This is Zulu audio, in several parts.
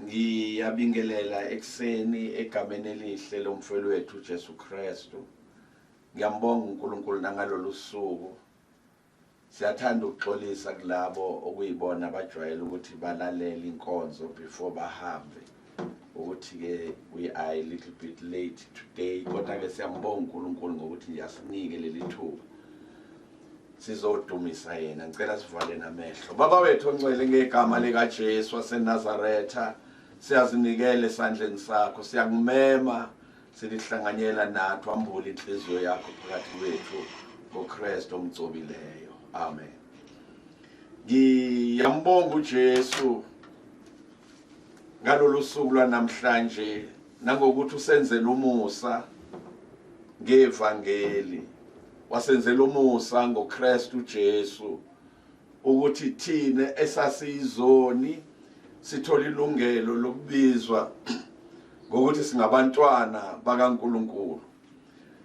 Ngiyabingelela ekseni egameni elihle lomfowethu wethu uJesu Kristu. Ngiyambonga uNkulunkulu nangalolu suku. Siyathanda ukuxolisa kulabo okuyibona abajwayele ukuthi balalele inkonzo before bahambe. Ukuthi ke we are a little bit late today, kodwa ke siyambonga uNkulunkulu ngokuthi yasinike leli thuba. Sizodumisa yena. Ngicela sivale namehlo. Baba wethu ongcwele ngegama lika Jesu waseNazaretha, siyazinikele esandleni sakho, siyakumema, silihlanganyela nathi, ambule inhliziyo yakho phakathi kwethu ngoKristu omgcobileyo. Amen. Ngiyambonga uJesu ngalolu suku lwanamhlanje nangokuthi usenzele umusa ngevangeli. Wasenzela umusa ngoKristu Jesu ukuthi thina esasizoni sithola ilungelo lokubizwa ngokuthi singabantwana bakaNkulunkulu.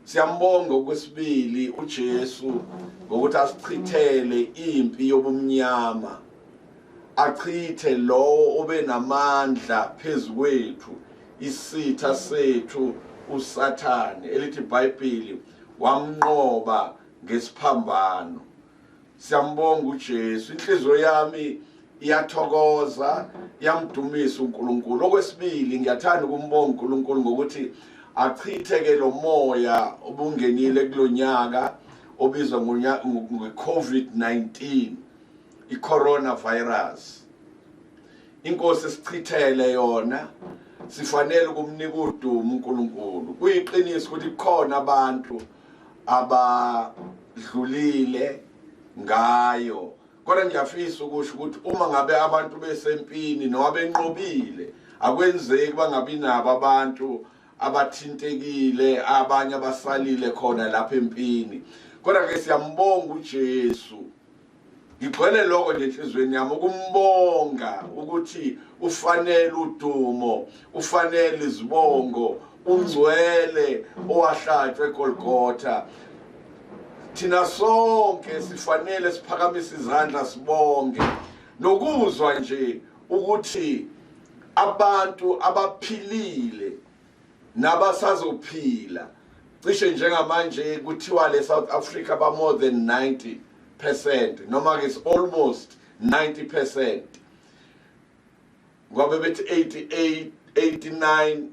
Siyambonga okwesibili uJesu ngokuthi asichithele impi yobumnyama, achithe lo obenamandla phezukwethu, isitha sethu uSathane, elithi iBhayibheli wamnqoba ngesiphambano. Siyambonga uJesu. Inhliziyo yami iyathokoza, yamdumisa uNkulunkulu. Okwesibili ngiyathanda ukumbonga uNkulunkulu ngokuthi achitheke lo moya obungenile kulonyaka obizwa nge-COVID-19, i-coronavirus. Inkosi sichithele yona, sifanele ukumnika udumo uNkulunkulu. Kuyiqiniso ukuthi khona abantu abadlulile ngayo, kodwa ngiyafisa ukusho ukuthi uma ngabe abantu besempini noma benqobile, akwenzeki bangabi nabo abantu abathintekile, abanye abasalile khona lapha empini. Kodwa ke siyambonga uJesu. Ngigcwele lokho nje enhlizweni yami ukumbonga ukuthi ufanele udumo, ufanele izibongo, ungcwele owahlatshwe eGolgotha. Thina sonke sifanele siphakamise izandla sibonge nokuzwa nje ukuthi abantu abaphilile nabasazophila cishe njengamanje kuthiwa le South Africa ba more than 90%, noma ke is almost 90%. Ngoba bethi 88, 89,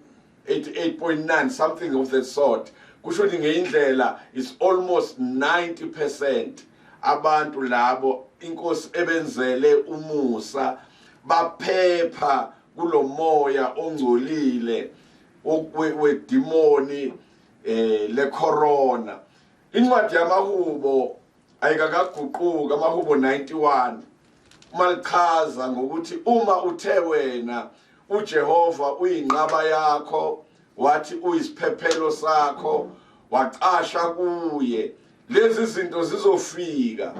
88.9, something of the sort. Kusho ukuthi ngeindlela is almost 90% abantu labo inkosi ebenzele umusa baphepha kulo moya ongcolile wedimoni le corona. Incwadi yamahubo ayikakaguquka, amahubo 91 malichaza ngokuthi uma uthe wena uJehova uyinqaba yakho, wathi uyisiphephelo sakho, waqasha kuye, lezi zinto zizofika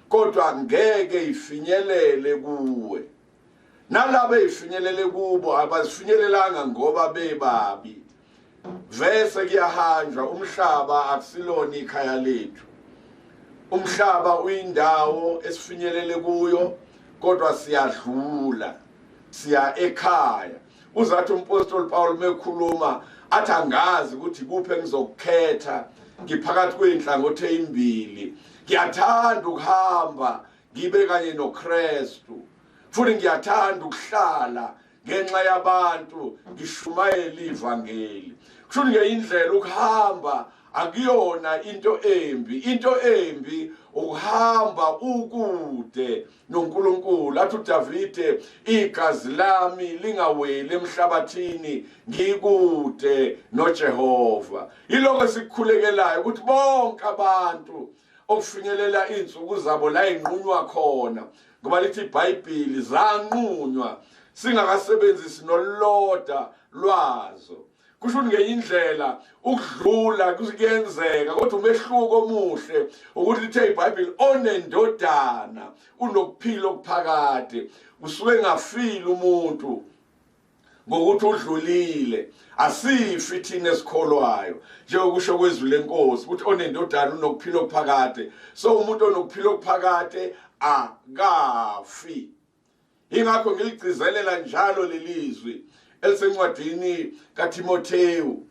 kodwa ngeke ifinyelele kuwe. Nalabo efinyelele kubo abazifinyelelanga ngoba bebabi. Vese kuyahanjwa, umhlaba akusilona ikhaya lethu. Umhlaba uyindawo esifinyelele kuyo kodwa siyadlula, siya ekhaya. Uzathi umpostoli Paul mekhuluma athi angazi ukuthi kuphi engizokukhetha ngiphakathi kweinhlangothi ezimbili. Ngiyathanda ukuhamba ngibe kanye noKristu, futhi ngiyathanda ukuhlala ngenxa yabantu ngishumayela ivangeli. Kusho ngeyindlela ukuhamba akuyona into embi. Into embi ukuhamba ukude noNkulunkulu. Athi uDavide, igazi lami lingaweli emhlabathini ngikude noJehova. Yiloko sikukhulekelayo ukuthi bonke abantu okufinyelela insuku zabo la inqunywa khona, ngoba lithi iBhayibheli zanqunywa singakasebenzisi noloda lwazo. Kusho ngeyindlela ukudlula kuyenzeka, kodwa umehluko omuhle ukuthi lithe iBhayibheli onendodana unokuphila okuphakade. Usuke ngafili umuntu ngokuthi udlulile, asifi thina esikholwayo njengokusho kwezwi lenkosi ukuthi onendodana unokuphila okuphakade. So umuntu onokuphila okuphakade akafi. ingakho ngiligcizelela njalo lelizwi elisencwadini kaTimotheyu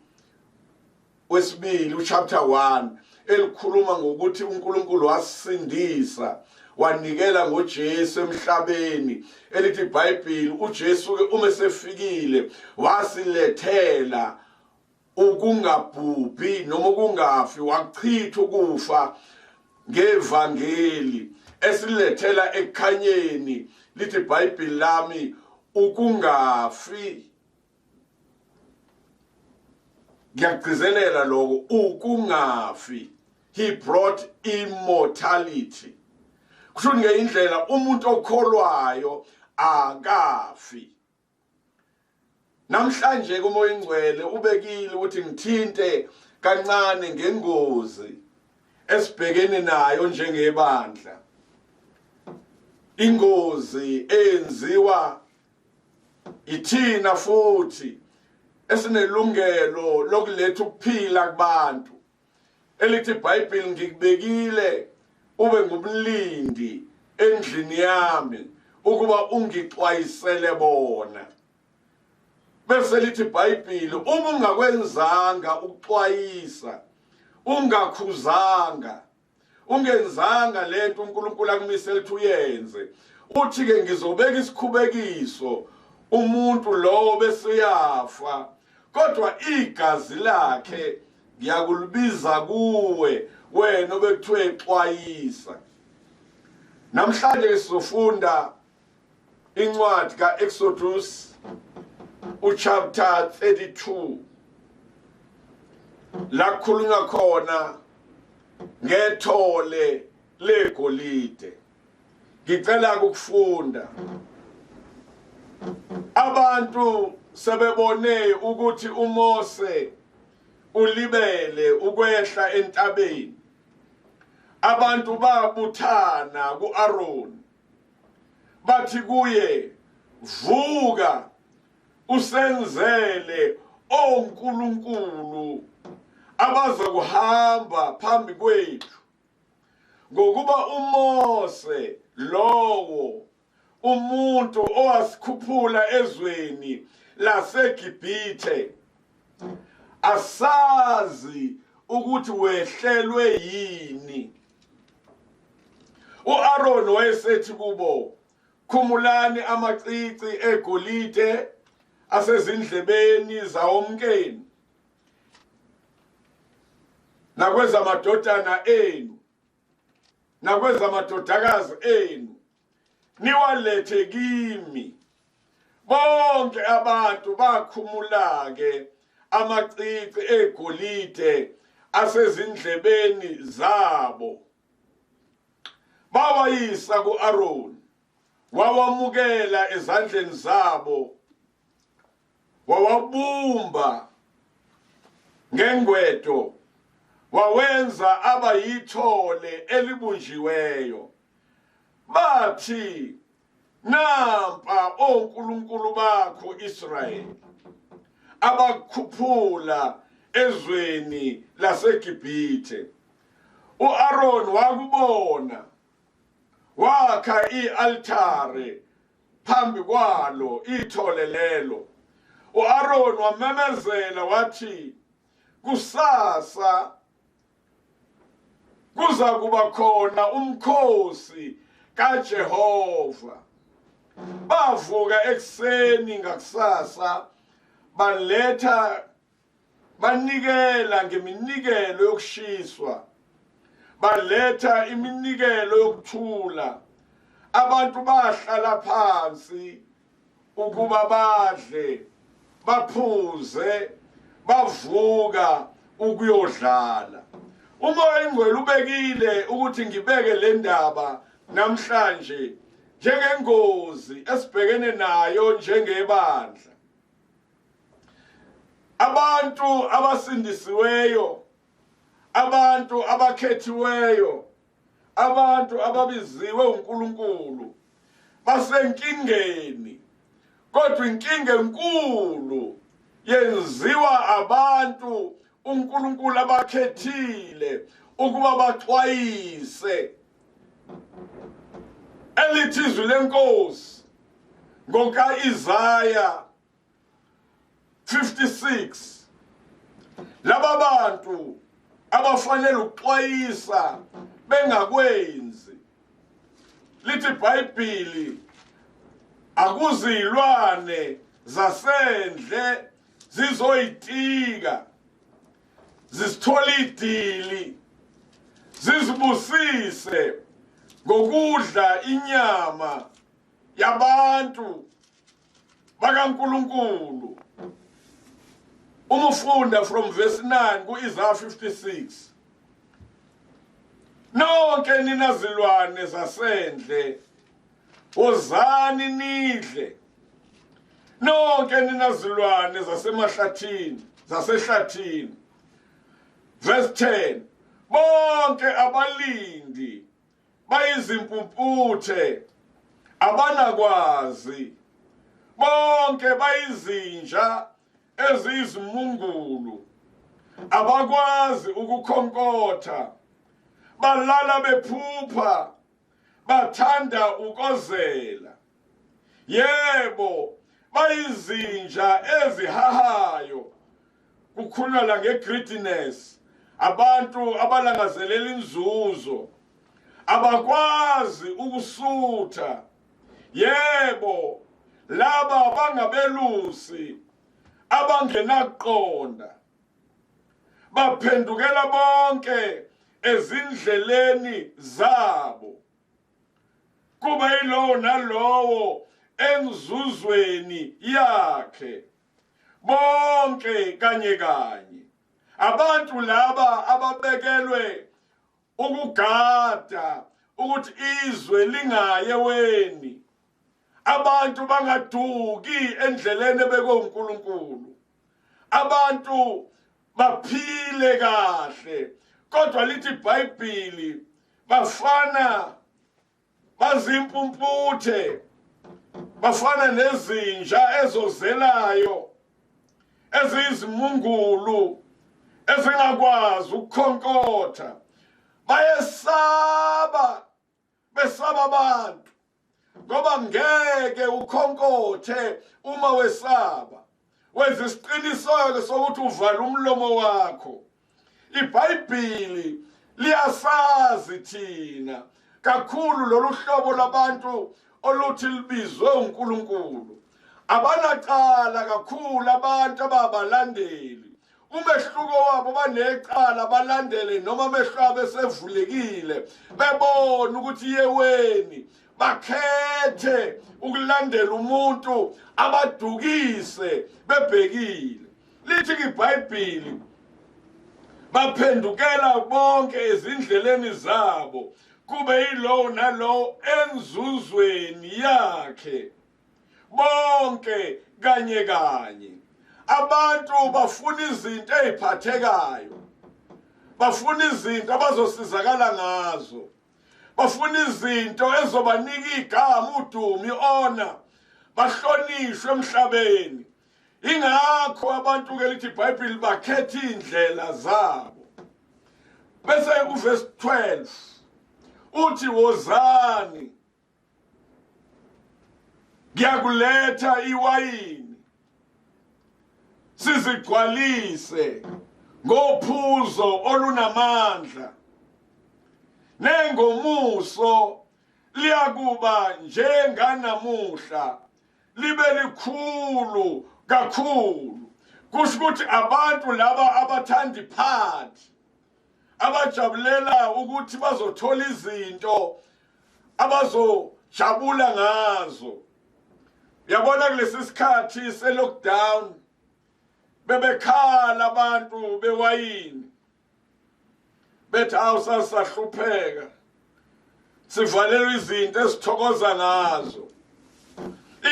wesibili chapter 1 elikhuluma ngokuthi uNkulunkulu wasindisa wanikela ngoJesu emhlabeni. Elithi iBhayibheli uJesu ke uma sefikile wasilethela ukungabhubhi noma ukungafi, wachitha ukufa ngevangeli, esilethela ekukhanyeni. Lithi iBhayibheli lami ukungafi, ngiyagcizelela lokho, ukungafi. He brought immortality. Kusho ngeyindlela umuntu okholwayo akafi. Namhlanje kuMoya Ingcwele ubekile ukuthi ngithinte kancane ngengozi esibhekene nayo njengebandla. Ingozi eyenziwa ithina futhi esinelungelo lokuletha ukuphila kubantu. Elithi iBhayibheli ngikubekile ube ngumlindi endlini yami ukuba ungixwayisele bona. Bese lithi iBhayibheli uma ungakwenzanga ukuxwayisa, ungakhuzanga, ungenzanga lento uNkulunkulu akumisela ukuthi uyenze, uthi ke ngizobeka isikhubekiso umuntu lo bese yafa, kodwa igazi lakhe ngiyakulubiza kuwe wena obekuthiwe exwayisa. Namhlanje sizofunda incwadi kaExodus chapter 32 la kukhulunywa khona ngethole legolide. Ngicela ukufunda. Abantu sebebone ukuthi uMose ulibele ukwehla entabeni. Abantu babuthana kuAaron bathi kuye, vuka usenzele onkulunkulu abaza kuhamba phambi kwethu, ngokuba uMose lowo umuntu owasikhuphula ezweni laseGibhithe asazi ukuthi wehlelwe yini. uAaron wayesethi kubo, khumulani amacici egolide asezindlebeni zawomkeni nakwezamadodana enu nakwezamadodakazi enu, niwalethe kimi. Bonke abantu bakhumula-ke amacici egolide asezindlebeni zabo, bawayisa kuAaron, wawamukela ezandleni zabo, wawabumba ngengwedo, wawenza abayithole elibunjiweyo. Bathi, nampa onkulunkulu bakho Israyeli abakhuphula ezweni laseGibhithe. uAaron wakubona, wakha i-altare phambi kwalo ithole lelo. uAaron wamemezela wathi, kusasa kuza kuba khona umkhosi kaJehova. Bavuka ekuseni ngakusasa banikela ngeminikelo yokushiswa, baletha iminikelo yokuthula. Abantu bahlala phansi ukuba badle, baphuze, bavuka ukuyodlala. Umoya Ingcwele ubekile ukuthi ngibeke le ndaba namhlanje njengengozi esibhekene nayo njengebandla. Abantu abasindisiweyo, abantu abakhethiweyo, abantu ababiziwe uNkulunkulu basenkingeni, kodwa inkinga enkulu yenziwa abantu uNkulunkulu abakhethile ukuba baxwayise. Elithi izwi lenkosi ngoka Isaiah 56 laba bantu abafanele ukuxwayisa bengakwenzi lithi iBhayibheli akuzilwane zasendle zizoyitika zisithola idili zizibusise ngokudla inyama yabantu bakaNkulunkulu. Uma ufunda from verse 9 ku-Isaiah 56, nonke nina zilwane zasendle wozani nidle, nonke nina zilwane zasehlathini. Verse 10, bonke abalindi bayizimpumputhe abanakwazi, bonke bayizinja eziyizimungulu abakwazi ukukhonkotha, balala bephupha bathanda ukozela. Yebo, bayizinja ezihahayo, kukhulula nge-greediness, abantu abalangazelela inzuzo, abakwazi ukusutha. Yebo, laba bangabelusi abangenaqonda, baphendukela bonke ezindleleni zabo, kube yilowo nalowo enzuzweni yakhe, bonke kanye kanye. Abantu laba ababekelwe ukugada ukuthi izwe lingaye weni, abantu bangaduki endleleni ebekuNkulunkulu, abantu baphile kahle. Kodwa lithi iBhayibheli bafana bazimpumputhe, bafana nezinja ezozelayo eziyizimungulu ezingakwazi ukukhonkotha. Besaba abantu ngoba ngeke ukhonkothe uma wesaba. Wenza isiqiniseko sokuthi uvala umlomo wakho. iBhayibheli liyasazi thina kakhulu lolu hlobo labantu oluthi libizwe uNkulunkulu. Abanacala kakhulu abantu ababalandeli. Umehluko wabo banecala balandele noma amehlo abo esevulekile bebona ukuthi yeweni, bakhethe ukulandela umuntu abadukise bebhekile. Lithi iBhayibheli baphendukela bonke ezindleleni zabo, kube yilowo nalowo enzuzweni yakhe, bonke kanye kanye. Abantu bafuna izinto eziphathekayo, bafuna izinto abazosizakala ngazo, bafuna izinto ezobanika igama, udumo, i-honor, bahlonishwe emhlabeni. Ingakho abantu ke lithi iBhayibheli bakhetha indlela zabo. Bese kuverse 12 uthi wozani ngiyakuletha iwayini, sizigcwalise ngophuzo olunamandla, nengomuso liyakuba njenganamuhla, libe likhulu kakhulu. Kusho ukuthi abantu laba abathanda iphathi, abajabulela ukuthi bazothola izinto abazojabula ngazo. Yabona kulesi sikhathi se-lockdown bebekhala abantu bewayini bethi awusasahlupheka, sivalelwe izinto esithokoza ngazo.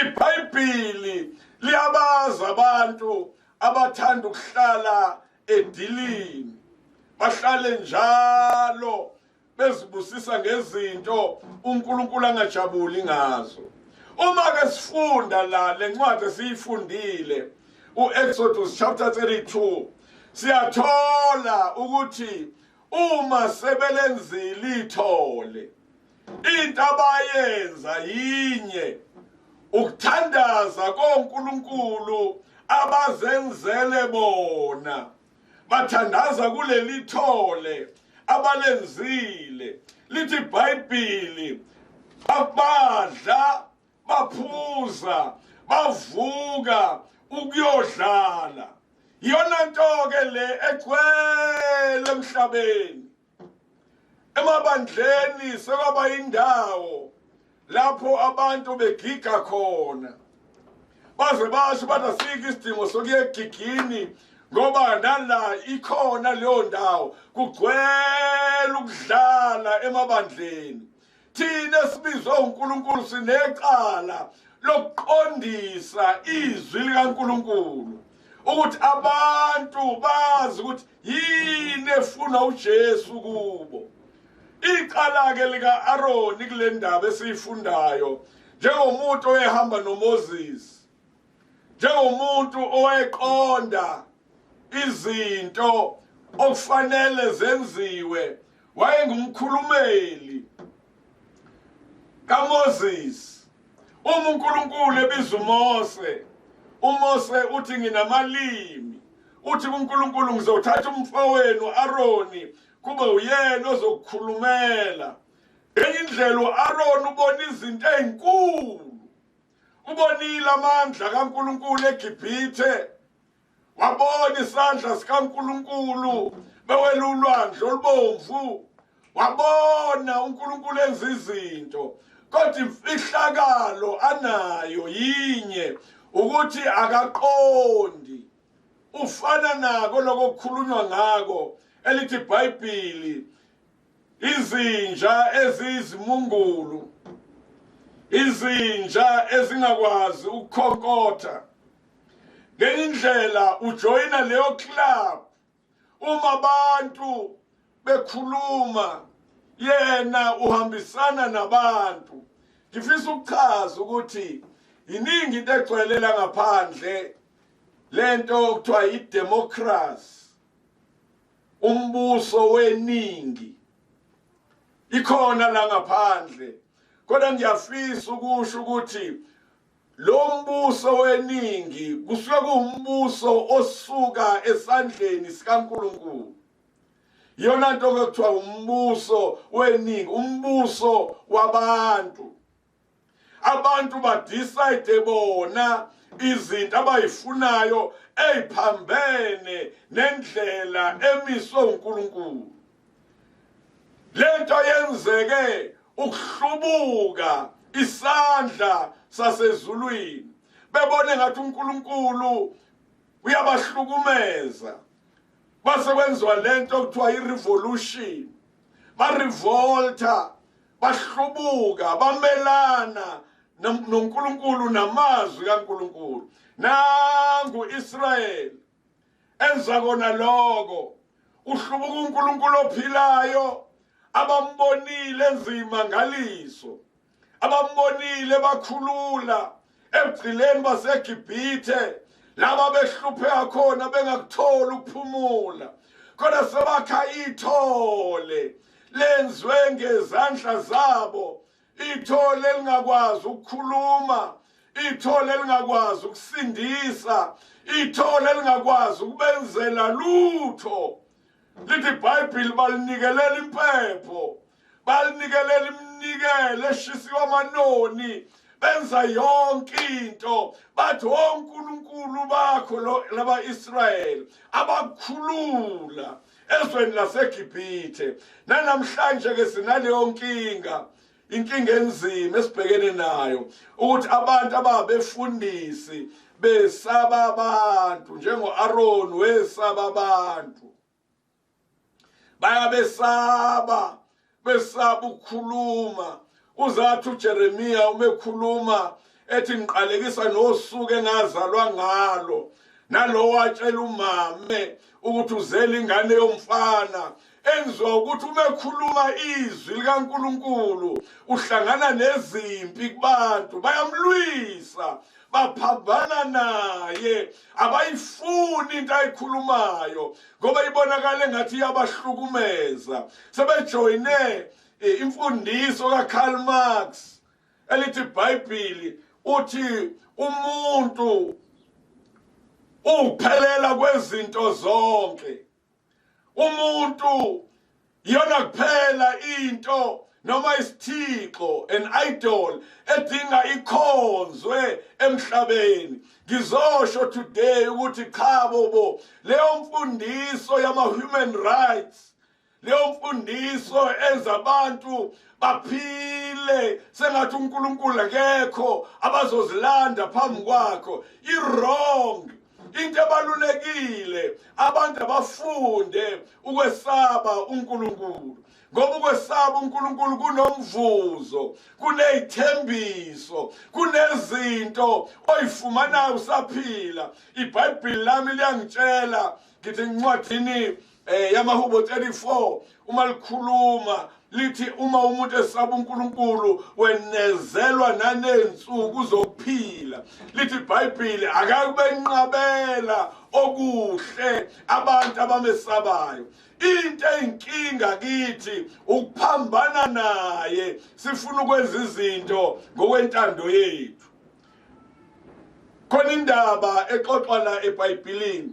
iBhayibheli liyabaza abantu abathanda ukuhlala edilini, bahlale njalo bezibusisa ngezinto uNkulunkulu angajabuli ngazo. Uma ke sifunda la lencwadi siyifundile uExodus chapter 32, siyathola ukuthi uma sebelenzile ithole into abayenza yinye, ukuthandaza koNkulunkulu abazenzele bona, bathandaza kuleli thole abalenzile. Lithi iBhayibheli babadla, baphuza, bavuka ukuyodlala. Yona nto ke le egcwele emhlabeni. Emabandleni sekwaba indawo lapho abantu begiga khona, baze basho bathi asikho isidingo sokuya egigini ngoba nala ikhona leyo ndawo, kugcwele ukudlala emabandleni. Thina sibizwe uNkulunkulu sinecala lokuqondisa izwi likaNkulunkulu, ukuthi abantu bazi ukuthi yini efuna uJesu kubo. Icala ke lika Aroni kule ndaba esiyifundayo, njengomuntu oyehamba noMoses, njengomuntu owayeqonda izinto okufanele zenziwe, wayengumkhulumeli kaMoses. Uma uNkulunkulu ebiza uMose uthi nginamalimi, uthi kuNkulunkulu ngizothatha umfowenu Aroni kube uyena ozokukhulumela. Ngenye indlela uAroni ubona izinto ezinkulu, ubonile amandla kaNkulunkulu eGibhithe, wabona isandla sikaNkulunkulu bewela ulwandle olubomvu, wabona uNkulunkulu enza izinto. Kodwa imfihlakalo anayo yinye, ukuthi akaqondi. Ufana nako lokukhulunywa ngako elithi iBhayibheli, izinja ezizimungulu, izinja ezingakwazi ukukhonkotha. Ngenye indlela ujoyina leyo club, uma abantu bekhuluma yena uhambisana nabantu. Ngifisa ukuchaza ukuthi iningi into egcwelela ngaphandle lento okuthiwa idemocracy, umbuso weningi, ikhona la ngaphandle. Kodwa ngiyafisa ukusho ukuthi lo mbuso weningi kusuke kuwumbuso osuka esandleni sikaNkulunkulu. Yona nto okuthiwa umbuso weningi, umbuso wabantu. Abantu badecide bona izinto abayifunayo eziphambene nendlela emiswe uNkulunkulu. Lento yenzeke ukuhlubuka isandla sasezulwini, bebone ngathi uNkulunkulu uyabahlukumeza. Base kwenziwa lento okuthiwa irevolution, barevolta, bahlubuka, bamelana noNkulunkulu namazwi kaNkulunkulu. Nangu Israel enza kona lokho, uhlubuka uNkulunkulu ophilayo, abambonile enzima ngaliso, abambonile bakhulula ebugcileni baseGibhithe, laba behlupheka khona bengakutholi ukuphumula. Kodwa sebakha ithole lenziwe ngezandla zabo, ithole elingakwazi ukukhuluma, ithole elingakwazi ukusindisa, ithole elingakwazi ukubenzela lutho. Lithi iBhayibheli balinikelela impepho, balinikelela iminikelo eshisiwe amanoni, benza yonke into. Bathi oNkulunkulu bakho laba Israel abakhulula ezweni laseGibhithe. Namhlanje ke sinaleyo nkinga, inkinga enzima esibhekene nayo, ukuthi abantu ababefundisi besaba abantu, njengo-Aroni wesaba abantu. Bayabesaba, besaba ukukhuluma. Uzathi uJeremiya umekhuluma ethi ngiqalekisa nosuku engazalwa ngalo, nalo watshela umame ukuthi uzele ingane yomfana. Enziwa ukuthi umekhuluma izwi likaNkulunkulu uhlangana nezimpi kubantu, bayamlwisa, baphambana naye, abayifuni into ayikhulumayo ngoba ibonakala engathi iyabahlukumeza. Sebejoyine imfundiso kaKarl Marx elithi iBhayibheli uthi umuntu uphelela kwezinto zonke. Umuntu yona kuphela into noma isithixo, an idol, edinga ikhonzwe emhlabeni. Ngizosho today ukuthi cha bobo, leyo mfundiso yama-human rights, leyo mfundiso enza abantu baphile sengathi uNkulunkulu akekho abazozilanda phambi kwakho, i-wrong. Into ebalulekile abantu abafunde ukwesaba uNkulunkulu, ngoba ukwesaba uNkulunkulu kunomvuzo, kunezithembiso, kunezinto oyifumanayo usaphila. iBhayibheli lami liyangitshela, ngithi encwadini yamaHubo 34 uma likhuluma lithi uma umuntu esaba uNkulunkulu wenezelwa nanensuku zokuphila. Lithi iBhayibheli akakube nqabela okuhle abantu abamesabayo. Into eyinkinga kithi ukuphambana naye, sifuna ukwenza izinto ngokwentando yethu. Khona indaba exoxwa la eBhayibhelini,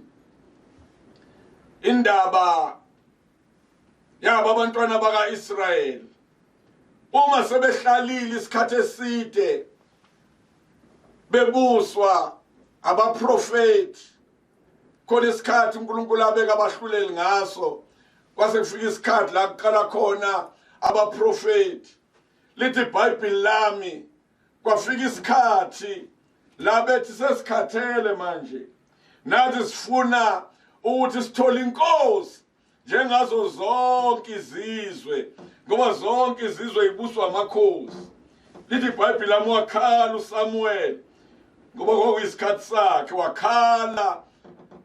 indaba yaba abantwana baka-Israyeli uma sebehlalile isikhathi eside bebuswa abaprofeti. Khona isikhathi uNkulunkulu abeka abahluleli ngaso, kwase kufika isikhathi la kuqala khona abaprofeti. Lithi iBhayibheli lami kwafika isikhathi la bethi sesikhathele manje, nathi sifuna ukuthi sithole inkosi njengazo zonke izizwe, ngoba zonke izizwe ibuswa amakhosi. Lithi iBhayibheli lami wakhala uSamuel, ngoba kwakuyisikhathi sakhe,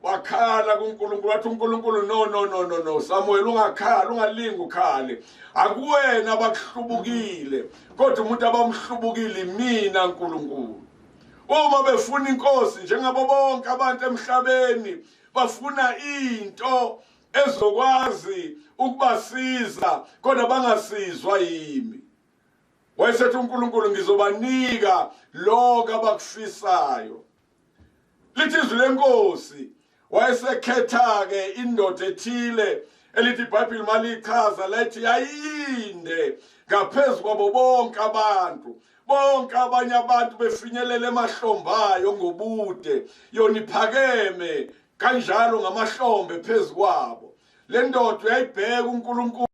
wakhala kuNkulunkulu, wathi uNkulunkulu no Samuel, ungakhala, ungalingi ukhale, akuwena abakuhlubukile kodwa umuntu abamhlubukile mina uNkulunkulu. Uma befuna inkosi njengabo bonke abantu emhlabeni bafuna into ezokwazi ukubasiza kodwa bangasizwa yimi, wayesethi uNkulunkulu ngizobanika lokho abakufisayo. Lithi izwi lenkosi wayesekhetha-ke indoda ethile, elithi iBhayibheli malichaza lathi yayinde ngaphezu kwabo bonke abantu. Bonke abanye abantu befinyelela emahlombayo ngobude, yona iphakeme kanjalo ngamahlombe phezu kwabo. Le ndoda uyayibheka uNkulunkulu,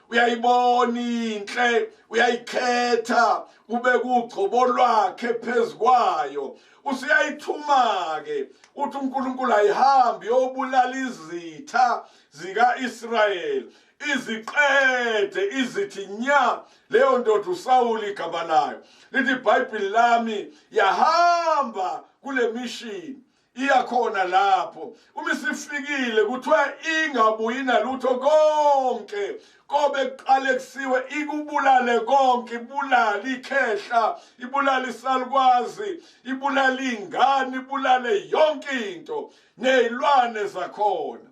uyayibona inhle, uyayikhetha, kube kugcobo lwakhe phezu kwayo. Usuyayithuma-ke uthi uNkulunkulu ayihambi yobulala izitha zika-Israyeli, iziqede, izithi nya. Leyo ndoda uSawuli igama layo. Lithi iBhayibheli lami yahamba kule mission, iyakhona lapho. Uma isifikile kuthiwa ingabuyi nalutho konke kobe kuqale kusiwe, ikubulale konke, ibulale ikhehla, ibulale isalukwazi, ibulale ingane, ibulale yonke into nezilwane zakhona.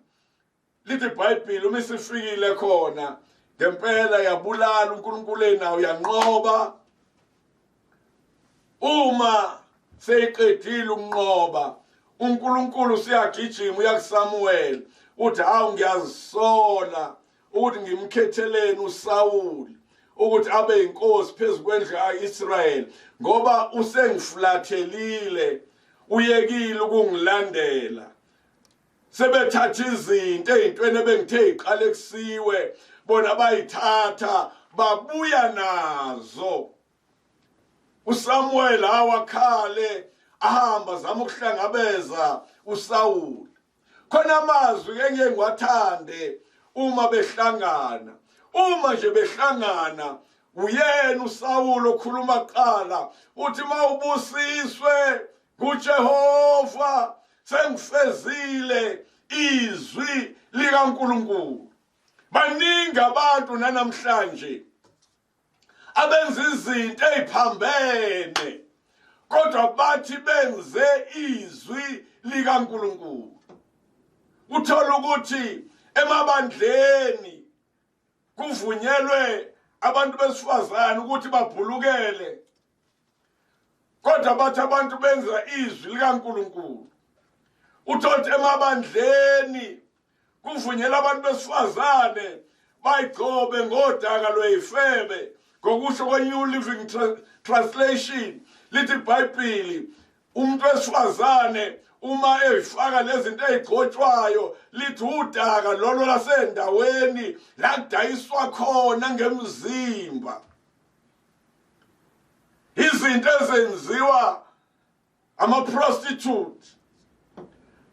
Lithi iBhayibheli uma isifikile khona ngempela yabulala, uNkulunkulu enawo yanqoba. Uma seyiqedile ukunqoba, uNkulunkulu siyagijima uyakuSamuel, uthi hawu ngiyazisola ukuthi ngimkhetheleni uSawuli ukuthi abe inkosi phezu kwendlu ka-Israyeli, ngoba usengifulathelile, uyekile ukungilandela. Sebethatha izinto ey'ntweni ebengithe iqale kusiwe, bona bayithatha babuya nazo. uSamuel awakhale ahamba zama ukuhlangabeza uSawuli. Khona amazwi engeke ngiwathande uma behlangana. Uma nje behlangana, uyena uSawuli okhuluma kuqala uthi mawubusiswe kuJehova, sengifezile izwi likaNkulunkulu. Baningi abantu nanamhlanje abenza izinto eziphambene kodwa bathi benze izwi likaNkulunkulu. Uthola ukuthi emabandleni kuvunyelwe abantu besifazane ukuthi babhulukele, kodwa bathi abantu benza izwi likaNkulunkulu. Uthothi emabandleni kuvunyela abantu besifazane bayigcobe ngodaka lweyifebe, ngokusho kwe-New Living Translation lithi iBhayibheli umuntu wesifazane uma efaka lezinto ezigcotshwayo lithi udaka lolo lasendaweni la kudayiswa khona ngemzimba. Izinto ezenziwa ama-prostitute,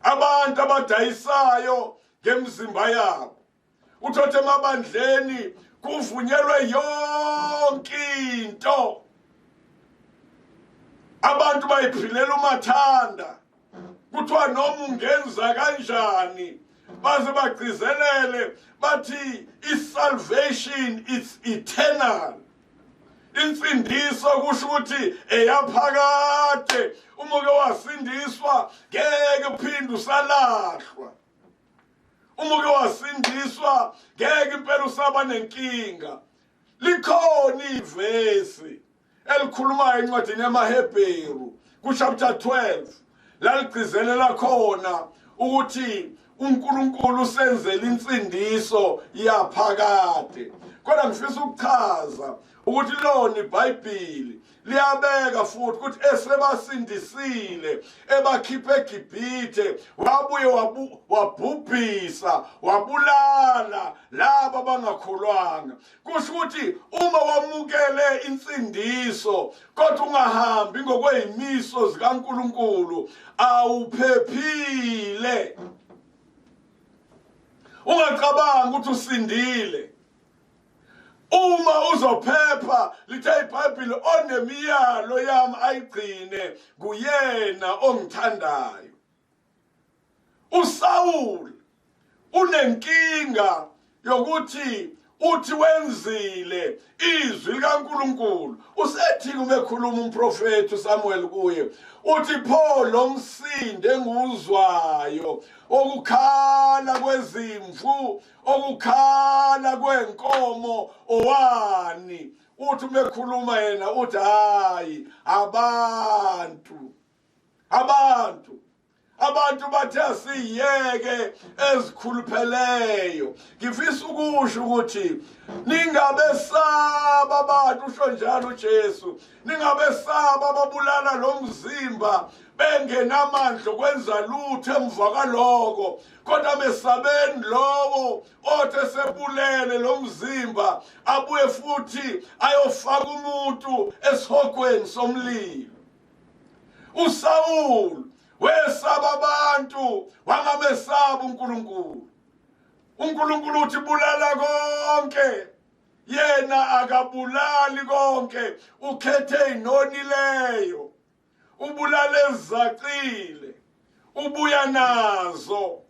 abantu abadayisayo ngemzimba yabo. Uthothi emabandleni kuvunyelwe yonke into, abantu bayiphilela umathanda, kuthiwa noma ungenza kanjani baze bagcizelele bathi i-salvation is eternal. Insindiso kusho ukuthi eyaphakade, uma uke wasindiswa ngeke uphinde usalahlwa. Uma uke wasindiswa ngeke impela usaba nenkinga. Likhona ivesi elikhulumayo encwadini yamaHebheru ku-chapter 12 laligcizelela khona ukuthi uNkulunkulu usenzela insindiso yaphakade. Kodwa ngifisa ukuchaza ukuthi lona iBhayibheli liyabeka futhi ukuthi esebasindisile ebakhiphe eGibhithe wabuye wabhubhisa wabulala laba abangakholwanga. Kusho ukuthi uma wamukele insindiso kodwa ungahambi ngokwezimiso zikaNkulunkulu awuphephile. Ungacabanga ukuthi usindile. Uma uzophepha lithe iBhayibheli onemiyalo yami ayigcine kuyena ongithandayo. uSawuli unenkinga yokuthi uthi wenzile izwi likaNkulunkulu. Usethi kumekhuluma umprofeti uSamuel kuye uthi pho lo msindo enguzwayo, okukhala kwezimvu, okukhala kwenkomo owani? Uthi mekhuluma yena uthi hayi abantu bathi asiyeke ezikhulupheleyo. Ngifisa ukusho ukuthi ningabesaba abantu, usho njalo uJesu, ningabesaba ababulala lo mzimba bengenamandla okwenza lutho emva kwaloko, kodwa mesabeni lowo othi esebulele lo mzimba abuye futhi ayofaka umuntu esihogweni somlilo. uSawuli wesaba abantu, wangamesaba uNkulunkulu. uNkulunkulu uthi bulala konke, yena akabulali konke. Ukhethe inonileyo, ubulala ezacile, ubuya nazo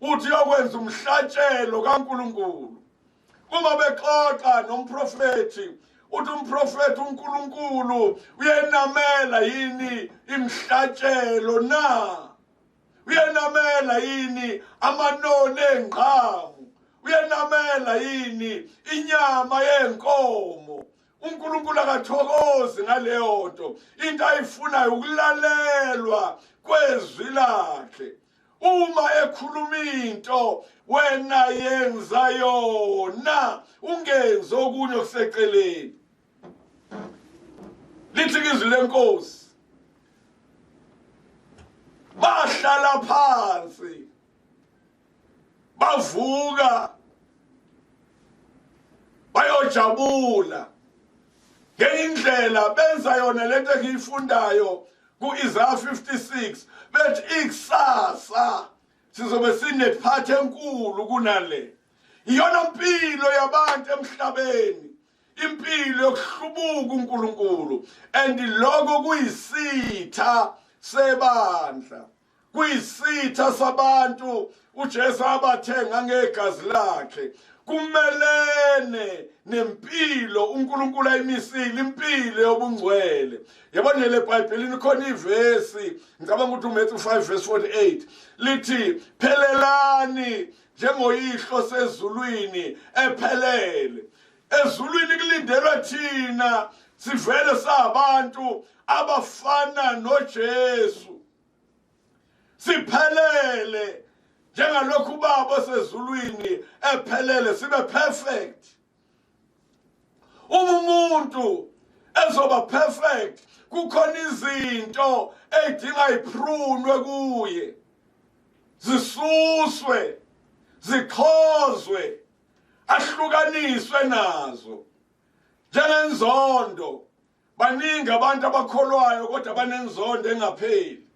uthi yokwenza umhlatshelo kaNkulunkulu. Uma bexoxa nomprofeti uthi umprofeti uNkulunkulu uyenamela yini imhlatshelo na? Uyenamela yini amanoni engqamu? Uyenamela yini inyama yenkomo? uNkulunkulu akathokozi ngaleyo nto. Into ayifunayo ukulalelwa kwezwi lakhe. Uma ekhuluma into wena yenza yona, ungenzi okunye okuseceleni. Lithi izwi lenkosi bahlala phansi, bavuka bayojabula ngendlela benza yona lento engiyifundayo ku-Isaiah 56 bethi ikusasa sizobe sinephathi enkulu kunale. Iyona impilo yabantu emhlabeni, impilo yokuhlubuka uNkulunkulu, and lokho kuyisitha sebandla, kuyisitha sabantu uJesu abathenga ngegazi lakhe. Kumelene nempilo uNkulunkulu ayimisile, impilo yobungcwele. Yabona le eBhayibhelini khona ivesi, ngicabanga ukuthi uMatthew 5 verse 48 lithi phelelani njengoyihlo sezulwini ephelele. Ezulwini kulindelwe thina sivele sabantu abafana noJesu, siphelele njengalokhu ubaba sezulwini ephelele, sibe perfect. Umuntu ezoba perfect, kukhona izinto edinga iprunwe kuye, zisuswe, zikhozwe, ahlukaniswe nazo. Njengenzondo, baningi abantu abakholwayo kodwa banenzondo engapheli.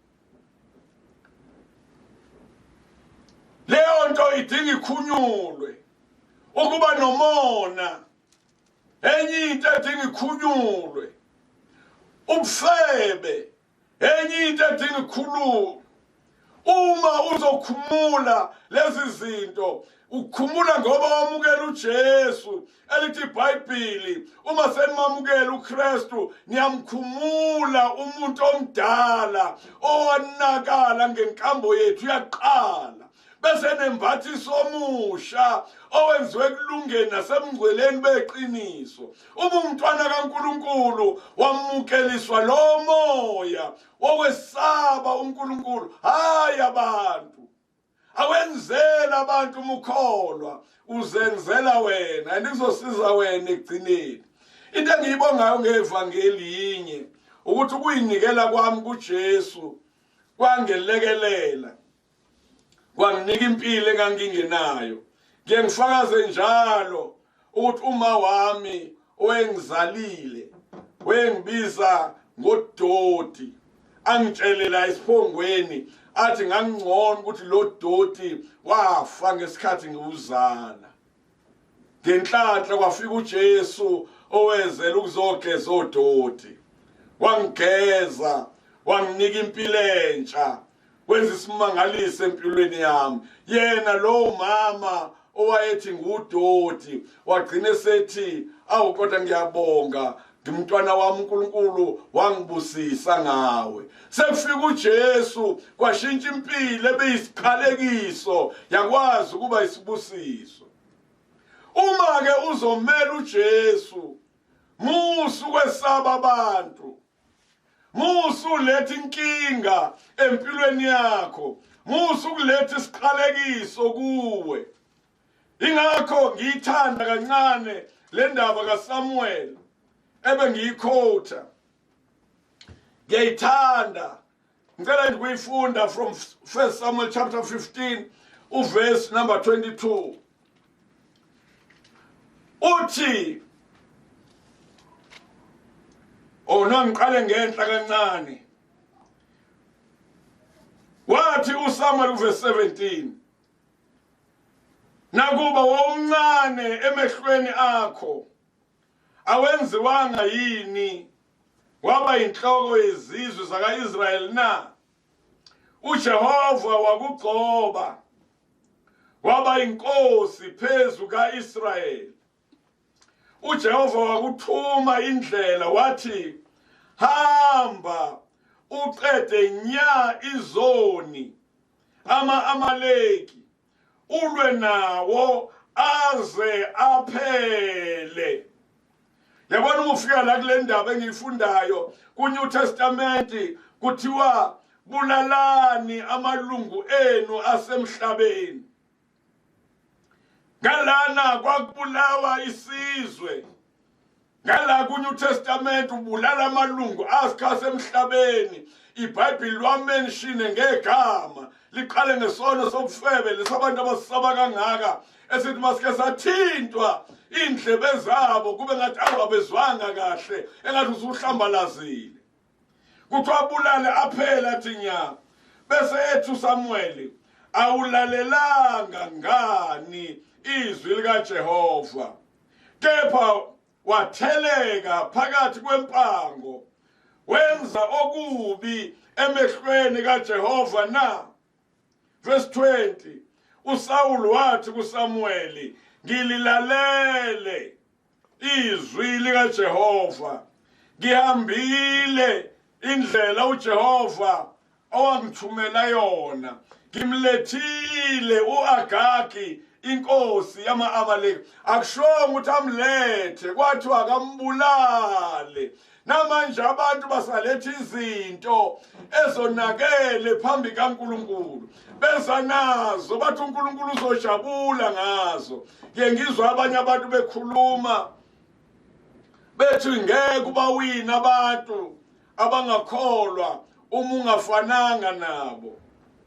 Leyo nto idinga ikhunyulwe, ukuba nomona enye into edinga ikhunyulwe, ubufebe enye into edinga ikhululwe. Uma uzokhumula lezi zinto, ukhumula ngoba wamukela uJesu. Elithi iBhayibheli, uma senimamukela uKristu, niyamkhumula umuntu omdala owanakala ngenkambo yethu yaqala, bese nembathiso omusha owenziwe kulungeni nasemngcweleni beqiniso. Uma umntwana kaNkulunkulu wamukeliswa lo moya wokwesaba uNkulunkulu, hayi abantu. Awenzela abantu umukholwa, uzenzela wena, andizosiza wena ekugcineni. Into engiyibongayo ngevangeli yinye ukuthi ukuyinikela kwami kuJesu kwangelekelela, kwanginika impilo engangingenayo. Ngiye ngifakaze njalo ukuthi uma wami owengizalile wengibiza ngodoti, angitshelela esiphongweni athi ngangingcono ukuthi lo doti wafa ngesikhathi ngiwuzala. Ngenhlanhla kwafika uJesu owezela ukuzogeza odoti, wangigeza, wanginika impilo entsha, wenza isimangalisi empilweni yami. Yena lo mama owayethi ngudoti wagcina esethi, awu kodwa ngiyabonga, ngimntwana wami uNkulunkulu wangibusisa ngawe. Sekufika uJesu kwashintsha impilo ebeyisiqalekiso yakwazi ukuba isibusiso. Uma ke uzomela uJesu, musu kwesaba abantu, musu letha inkinga empilweni yakho, musu kuletha isiqalekiso kuwe. Ingakho ngiyithanda kancane le ndaba kaSamuel ebengiyikhotha. Ngiyayithanda, ngicela ukuyifunda from 1 Samuel chapter 15 uverse number 22. Uthi, ngiqale ngenhla kancane. Wathi uSamuel uverse 17, nakuba wawumncane emehlweni akho, awenziwanga yini waba inhloko yezizwe zaka-Israyeli na? uJehova wakugcoba waba inkosi phezu ka-Israyeli. uJehova wakuthuma indlela wathi, hamba uqede nya izoni ama-Amaleki, ulwe nawo aze aphele. Yabona uma ufika la kule ndaba engiyifundayo kuNew Testament kuthiwa bulalani amalungu enu asemhlabeni. Ngalana kwakubulawa isizwe. Ngala kuNew Testament ubulala amalungu asemhlabeni. iBhayibheli lwamenshine ngegama, liqale ngesono sobufebe lesabantu abasisaba kangaka, esithi masike sathintwa indlebe zabo kube ngathi awabezwanga kahle, engathi usuhlambalazile. Kuthiwa bulale aphela athi nya. Bese ethi uSamuel, awulalelanga ngani izwi likaJehova, kepha watheleka phakathi kwempango, wenza okubi emehlweni kaJehova na? Verse 20, uSawuli wathi kuSamuel, ngililalele izwi likaJehova, ngihambile indlela uJehova owangithumela yona, ngimlethile uAgagi inkosi yama-Amaleki akushongo ukuthi amlethe kwathi akambulale. Namanje abantu basaletha izinto ezonakele phambi kaNkulunkulu beza nazo bathi uNkulunkulu uzojabula ngazo. Ngizwa abanye abantu bekhuluma bethi ngeke ubawina abantu abangakholwa uma ungafananga nabo.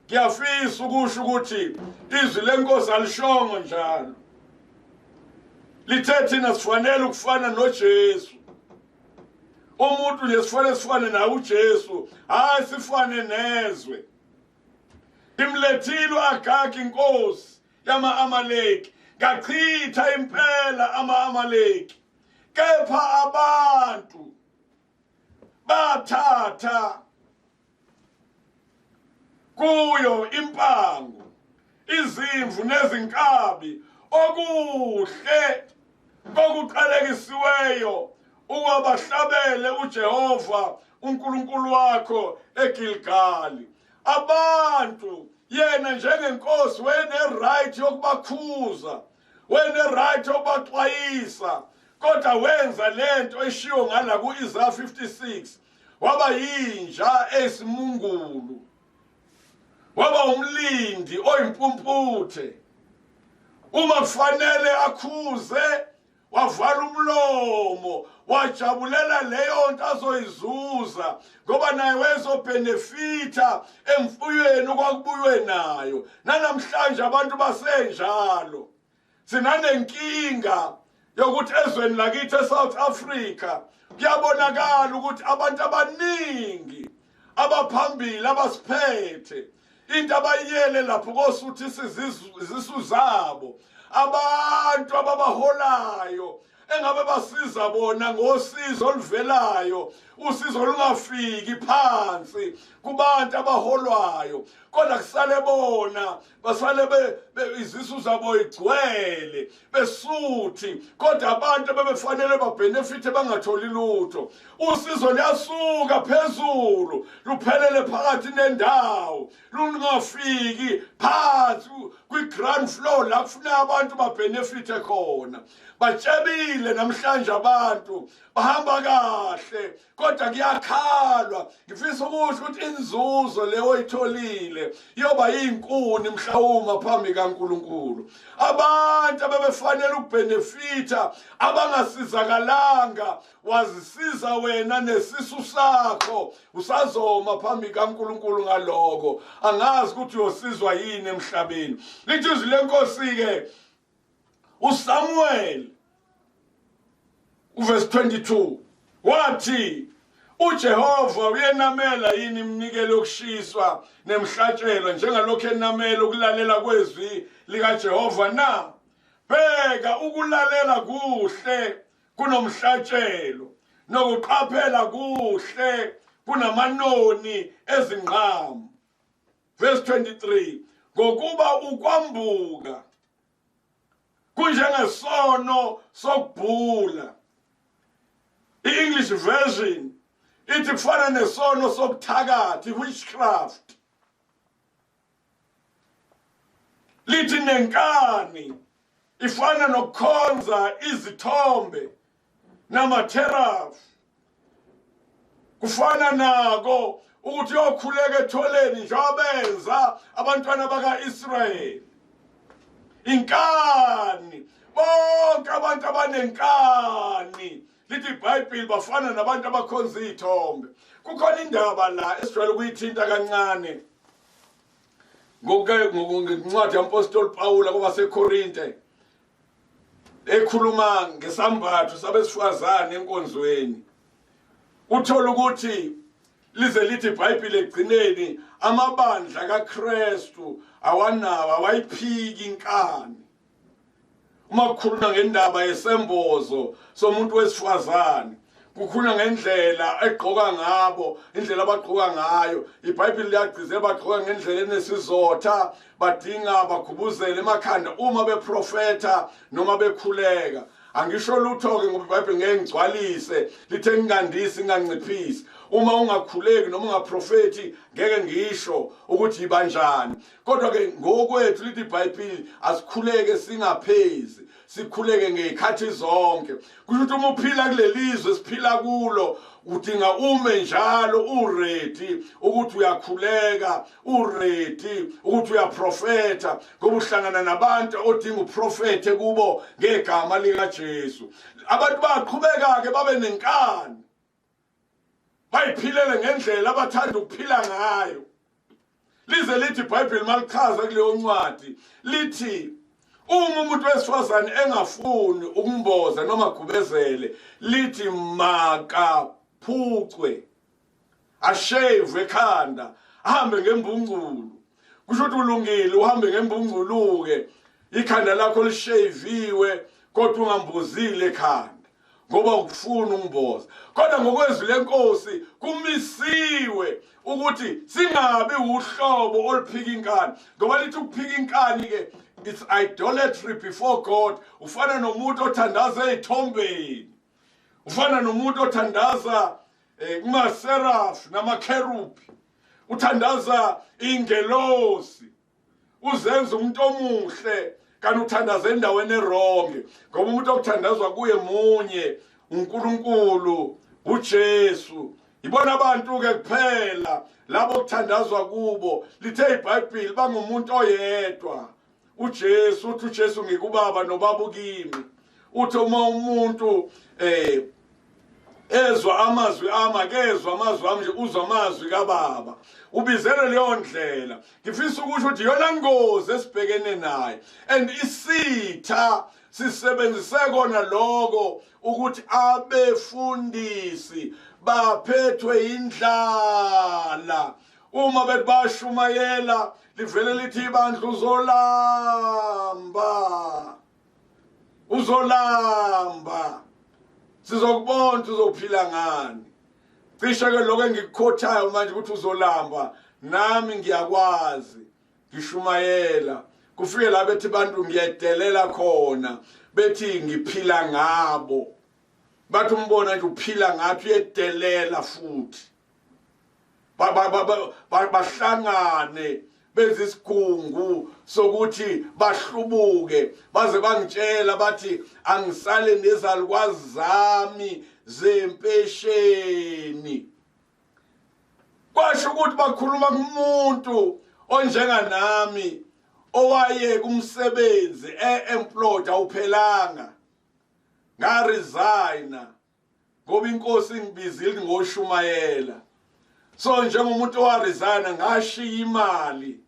Ngiyafisa ukusho ukuthi izwi lenkosi alishongo njalo. Lithe thina sifanele ukufana noJesu. Umuntu nesifanele sifane naye uJesu, hayi sifane nezwe. Imlethile uAgagi inkosi yama-Amaleki, ngachitha impela ama-Amaleki. Kepha abantu bathatha kuyo impango, izimvu nezinkabi, okuhle kokuqalekisiweyo ukubahlabele uJehova uNkulunkulu wakho eGilgali. Abantu yena njengenkosi wene-right yokubakhuza, wene-right yokubaxwayisa, kodwa wenza lento eshiwo ngala ku-Isaiah 56, waba yinja esimungulu, waba umlindi oyimpumputhe. Uma kufanele akhuze wavala umlomo, wajabulela leyo nto azoyizuza ngoba naye wezobhenefitha emfuyweni okwakubuywe nayo. Nanamhlanje abantu basenjalo. Sinanenkinga yokuthi ezweni lakithi eSouth Africa kuyabonakala ukuthi abantu abaningi abaphambili abasiphethe into abayiyele lapho kosuthisa izisu zabo, abantu ababaholayo engabe basiza bona ngosizo oluvelayo, usizo lungafiki phansi kubantu abaholwayo, kodwa kusale bona basale izisu zabo igcwele besuthi, kodwa abantu bebefanele babhenefithe bangatholi lutho. Usizo liyasuka phezulu luphelele phakathi nendawo, lungafiki phansi kwi-ground floor la kufuna abantu babhenefithe khona. Batshebile namhlanje abantu bahamba kahle, kodwa kuyakhalwa. Ngifisa ukusho ukuthi inzuzo leyo oyitholile yoba yinkuni mhlawumbe phambi kaNkulunkulu. Abantu abebefanele ukubhenefitha abangasizakalanga, wazisiza wena nesisu sakho, usazoma phambi kaNkulunkulu ngaloko. Angazi ukuthi uyosizwa yini emhlabeni. Lithi izwi lenkosi-ke uSamuel uverse 22 wathi uJehova uyenamela yini imnikelo yokushiswa nemhlatshelo njengalokho enamela ukulalela kwezwi likaJehova na? Bheka, ukulalela kuhle kunomhlatshelo, nokuqaphela kuhle kunamanoni ezingqamu. Verse 23, ngokuba ukwambuka kunjengesono sokubhula. I-English version ithi kufana nesono sobuthakathi, witchcraft. Lithi nenkani ifana nokukhonza izithombe namatherafu. Kufana nako ukuthi yokhuleka etholeni njengobenza abantwana baka-Israyeli. Inkani, bonke abantu abanenkani, lithi iBhayibheli bafana nabantu abakhonza izithombe. Kukhona indaba la esijwayele ukuyithinta kancane ngokuncwadi yampostoli Pawula kwabaseKorinte, ekhuluma ngesambatho sabesifazane enkonzweni. Uthola ukuthi lize lithi iBhayibheli egcineni amabandla kaKristu awanawo, awayiphiki inkani. Uma kukhulunywa ngendaba yesembozo somuntu wesifazane, kukhulunywa ngendlela egqoka ngabo, indlela abagqoka ngayo. iBhayibheli liyagcizela bagqoka ngendlela enesizotha, badinga bagubuzele emakhanda uma beprofetha noma bekhuleka. Angisho lutho-ke ngoba iBhayibheli ngeke ngigcwalise, lithe ngingandisi nginganciphisi. uma ungakhuleki noma ungaprofethi ngeke ngisho ukuthi ibanjani. Kodwa ke ngokwethu lithi iBhayibheli asikhuleke singaphezi, sikhuleke ngezikhathi zonke. Kusho ukuthi uma uphila kulelizwe siphila kulo udinga ume njalo uready ukuthi uyakhuleka, uready ukuthi uyaprofeta, ngoba uhlangana nabantu odinga uprofete kubo ngegama likaJesu. Abantu baqhubeka ke babe nenkani, bayiphilele ngendlela abathanda ukuphila ngayo. Lize lithi iBhayibheli malichaza kuleyo ncwadi lithi uma umuntu wesifazane engafuni ukumboza noma agubezele, lithi makaphucwe, ashave ekhanda, ahambe ngembungculu. Kusho ukuthi ulungile uhambe ngembungculu-ke, ikhanda lakho lishaviwe kodwa ungambozile ekhanda ngoba ukufuna umboza. Kodwa ngokwezwi lenkosi kumisiwe ukuthi singabi uhlobo oluphika inkani, ngoba lithi ukuphika inkani-ke it's idolatry before God. Ufana nomuntu othandaza ezithombeni, ufana nomuntu othandaza kuma-seraph namakherubi, uthandaza ingelosi, uzenza umuntu omuhle kanti uthandaza endaweni eronge, ngoba umuntu okuthandazwa kuye munye, uNkulunkulu, uJesu. Ibona abantu-ke kuphela labo okuthandazwa kubo. Lithe iBhayibheli bangumuntu oyedwa, uJesu. Uthi uJesu ngikubaba nobaba ukimi. Uthi uma umuntu ezwa amazwi ami, akezwa amazwi ami nje, uzwa amazwi kaBaba. Ubizele leyo ndlela. Ngifisa ukusho ukuthi yona ngozi esibhekene naye, and isitha sisebenzise kona lokho ukuthi abefundisi baphethwe indlala. Uma bethi bashumayela livele lithi ibandla uzolamba, sizokubona uzophila ngani. Cishe ke lokho engikukhothayo manje ukuthi uzolamba, nami ngiyakwazi ngishumayela. Kufike la bethi bantu ngiyedelela khona, bethi ngiphila ngabo, bathi umbona nje uphila ngathi uyedelela futhi. Bahlangane benza isigungu sokuthi bahlubuke, baze bangitshela bathi angisale nezalukwazi zami zempesheni. Kwasho ukuthi bakhuluma kumuntu onjenganami owaye kumsebenzi employed awuphelanga, ngaresigna ngoba inkosi ingibizile ngoshumayela. So njengomuntu owaresigna ngashiya imali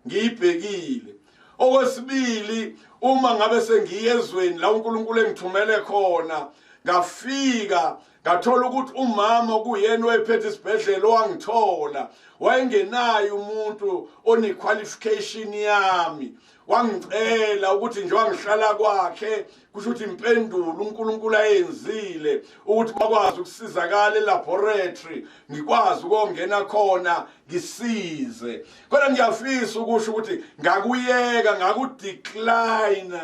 ngiyibhekile. Okwesibili, uma ngabe sengiyezweni la uNkulunkulu engithumele khona, ngafika ngathola ukuthi umama kuyena wayephethe isibhedlela owangithola wayengenayo umuntu one-qualification yami. Wangicela ukuthi nje wangihlala kwakhe, kusho ukuthi impendulo uNkulunkulu ayenzile ukuthi bakwazi ukusizakala elaboratory, ngikwazi ukongena khona ngisize. Kodwa ngiyafisa ukusho ukuthi ngakuyeka, ngakudecline,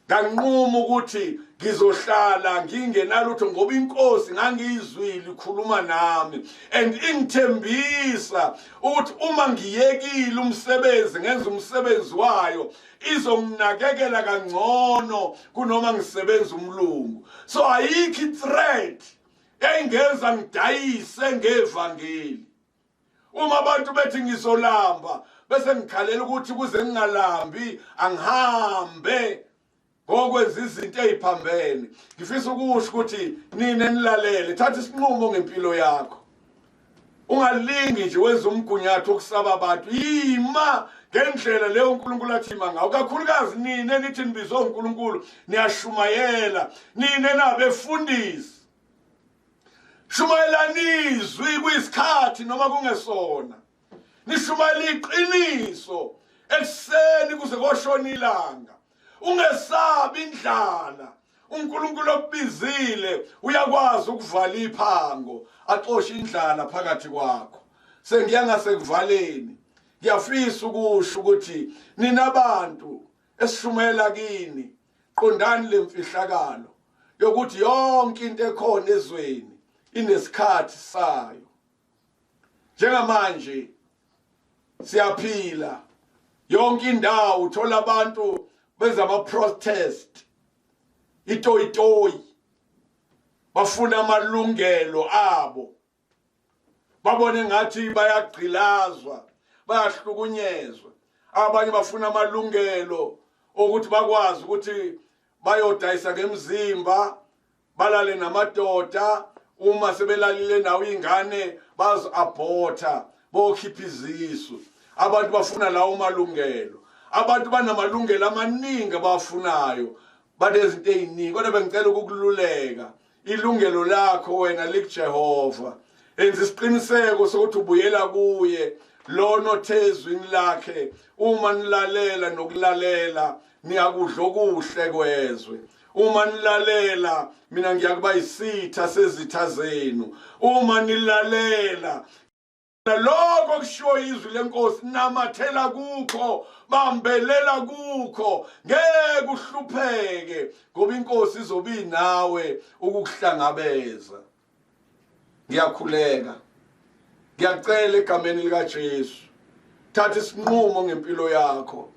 nganquma ukuthi ngizohlala ngingenalutho ngoba inkosi ngangiyizwile ikhuluma nami and ingithembisa ukuthi uma ngiyekile umsebenzi ngenza umsebenzi wayo izonginakekela kangcono kunoma ngisebenza umlungu. So ayikho ithreat engenza ngidayise ngevangeli. Uma abantu bethi ngizolamba bese ngikhalela ukuthi kuze ngingalambi angihambe ngokwenza izinto eziphambene. Ngifisa ukusho ukuthi nina nilalele, thatha isinqumo ngempilo yakho. Ungalingi nje wenza umgunyatho okusaba abantu. Yima ngendlela leyo uNkulunkulu athima ngayo. Kakhulukazi nina nithi nibizwe uNkulunkulu niyashumayela, nina nabefundisi. Shumayelanizwi kuyisikhathi noma kungesona. Nishumayela iqiniso ekuseni kuze koshona ilanga. Ungesabi indlala. uNkulunkulu okubizile uyakwazi ukuvala iphango axoshe indlala phakathi kwakho. Sengiyangase ngiyafisa ukusho ukuthi nina abantu esishumela kini qondani lemfihlakalo yokuthi yonke into ekhona ezweni inesikhathi sayo. Njengamanje siyaphila, yonke indawo uthola abantu benza ama-protest, itoyitoyi, bafuna amalungelo abo, babone ngathi bayagqilazwa, bayahlukunyezwa. Abanye bafuna amalungelo ukuthi bakwazi ukuthi bayodayisa ngemzimba, balale namadoda, uma sebelalile nawo ingane bazi-aborta, bokhipha izisu. Abantu bafuna lawo malungelo. Abantu banamalungelo amaningi abawafunayo, banezinto eziningi. Kodwa bengicela ukukululeka, ilungelo lakho wena likuJehova. Enza isiqiniseko sokuthi ubuyela kuye, lona othezwini lakhe. Uma nilalela nokulalela niyakudla okuhle kwezwe. Uma nilalela mina ngiyakuba yisitha sezitha zenu. Uma nilalela lokho kushiwo izwi lenkosi, namathela kukho, bambelela kukho, ngeke uhlupheke ngoba inkosi izoba inawe ukukuhlangabeza. Ngiyakhuleka, ngiyacela egameni likaJesu, thatha isinqumo ngempilo yakho.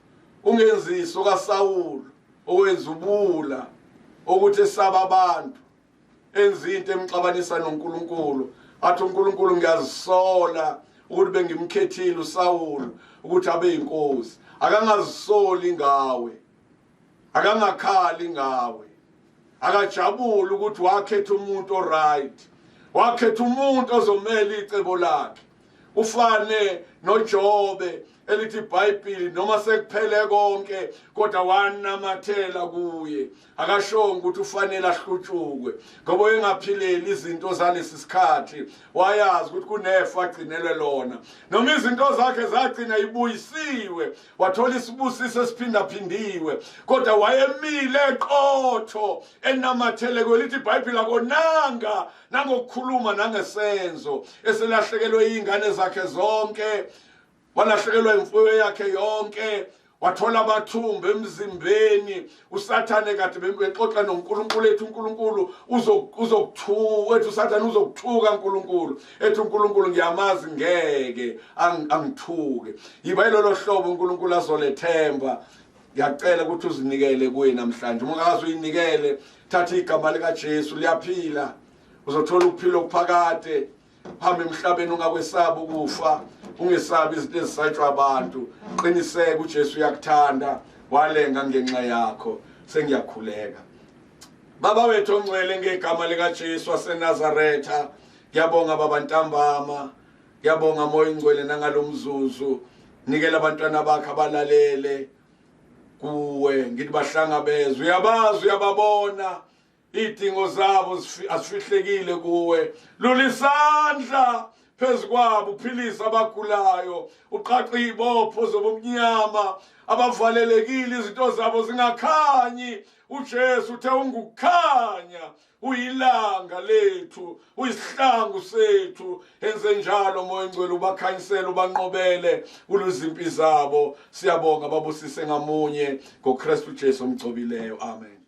Ungenzisi okaSawulu owenza ubula, ukuthi esaba abantu, enza into emxabanisa noNkulunkulu. Athi uNkulunkulu ngiyazisola ukuthi bengimkhethile uSawulu ukuthi abe inkosi. Akangazisoli ngawe, akangakhali ngawe, akajabule ukuthi wakhetha umuntu oright, wakhetha umuntu ozomela icebo lakhe. Ufane noJobe elithi iBhayibheli noma sekuphele konke kodwa wanamathela kuye, akashongo ukuthi ufanele ahlutshukwe ngoba engaphileli izinto zalesi sikhathi. Wayazi ukuthi kunefa agcinelwe lona, noma izinto zakhe zagcina ibuyisiwe, wathola isibusiso esiphindaphindiwe, kodwa wayemile eqotho enamathele kwelithi iBhayibheli akonanga nangokukhuluma nangesenzo. Eselahlekelwe izingane zakhe zonke, walahlekelwa imfuyo yakhe yonke, wathola amathumbu emzimbeni. USathane kade bexoxa noNkulunkulu ethi uNkulunkulu uzokuthuka, ethi uSathane uzokuthuka uNkulunkulu, ethi uNkulunkulu ngiyamazi ngeke angithuke. Yiba yilolo hlobo uNkulunkulu azolethemba. Ngiyacela ukuthi uzinikele kuye namhlanje. Uma ungazi uyinikele, thatha igama likaJesu, liyaphila. Uzothola ukuphila okuphakade. Hamba emhlabeni ungakwesaba ukufa, ungesabi izinto ezisatshwa abantu. Qiniseke uJesu uyakuthanda, walenga ngenxa yakho. Sengiyakhuleka. Baba wethu ongcwele, ngegama likaJesu waseNazaretha, ngiyabonga baba ntambama, ngiyabonga moya ingcwele nangalomzuzu. Nikela abantwana bakhe abalalele kuwe, ngithi bahlangabezwe. Uyabazi, uyababona idingo zabo asifihlekile kuwe. Lula isandla phezu kwabo, uphilisa abagulayo, uqaqe ibopho zobumnyama, abavalelekile izinto zabo zingakhanyi. uJesu uthe ungukukhanya, uyilanga lethu, uyisihlangu sethu. Enze njalo moya ngcwele, ubakhanyisele, ubanqobele uluzimpi zabo. Siyabonga babusise ngamunye ngoKristu Jesu omgcobileyo. Amen.